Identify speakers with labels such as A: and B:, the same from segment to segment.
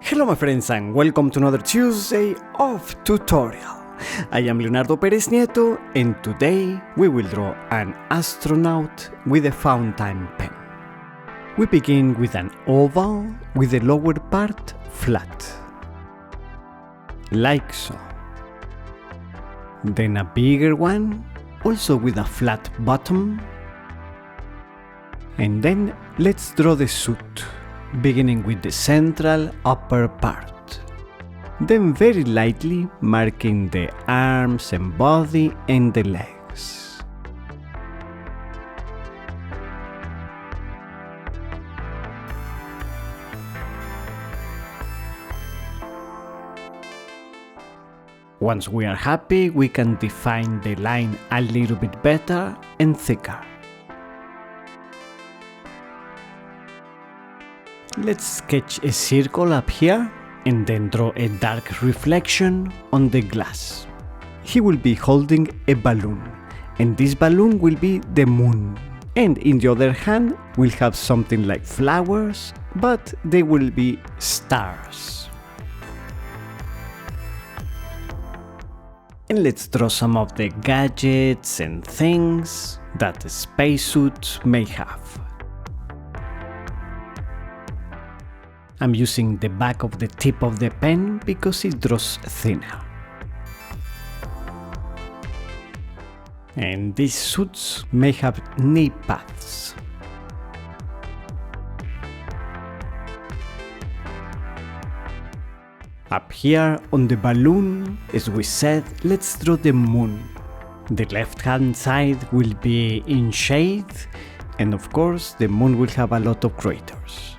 A: Hello my friends and welcome to another Tuesday of tutorial. I am Leonardo Perez Nieto and today we will draw an astronaut with a fountain pen. We begin with an oval with the lower part flat, like so. Then a bigger one, also with a flat bottom. And then let's draw the suit, beginning with the central upper part. Then very lightly marking the arms and body and the legs. Once we are happy, we can define the line a little bit better and thicker. Let's sketch a circle up here and then draw a dark reflection on the glass. He will be holding a balloon, and this balloon will be the moon. And in the other hand, we'll have something like flowers, but they will be stars. And let's draw some of the gadgets and things that a spacesuit may have. I'm using the back of the tip of the pen because it draws thinner. And these suits may have knee pads. Up here on the balloon, as we said, let's draw the moon. The left hand side will be in shade, and of course the moon will have a lot of craters.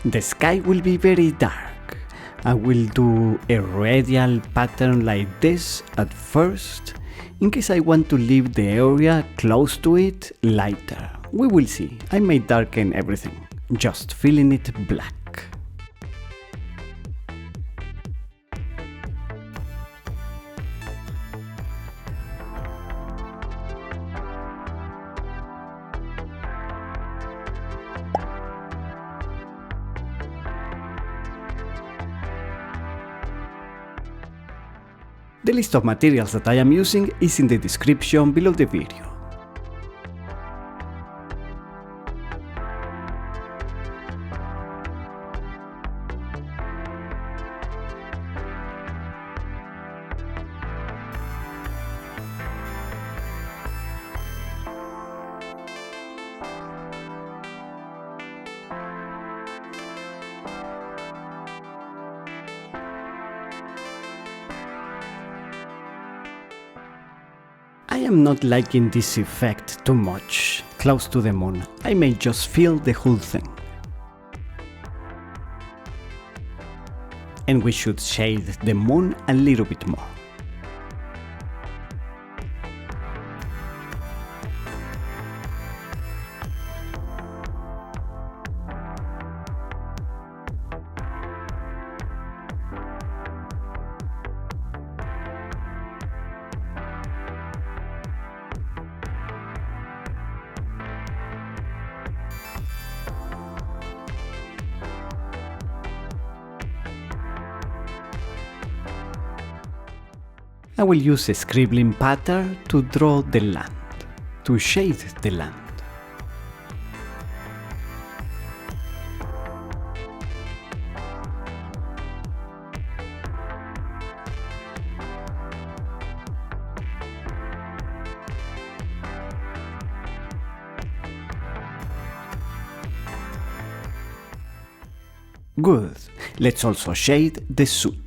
A: The sky will be very dark. I will do a radial pattern like this at first, in case I want to leave the area close to it lighter. We will see. I may darken everything, just filling it black. The list of materials that I am using is in the description below the video. I am not liking this effect too much, close to the moon. I may just fill the whole thing. And we should shade the moon a little bit more. I will use a scribbling pattern to draw the land, to shade the land. Good, let's also shade the suit.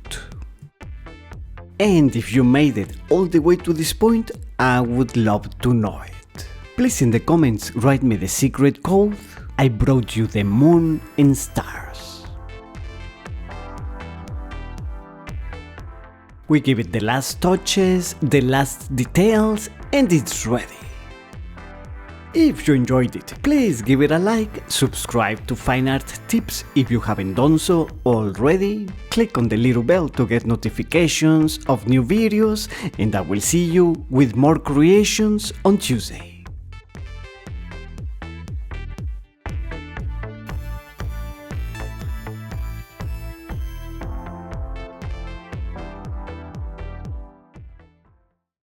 A: And if you made it all the way to this point, I would love to know it. Please in the comments write me the secret code. I brought you the moon and stars. We give it the last touches, the last details, and it's ready. If you enjoyed it, please give it a like, subscribe to Fine Art Tips if you haven't done so already, click on the little bell to get notifications of new videos, and I will see you with more creations on Tuesday.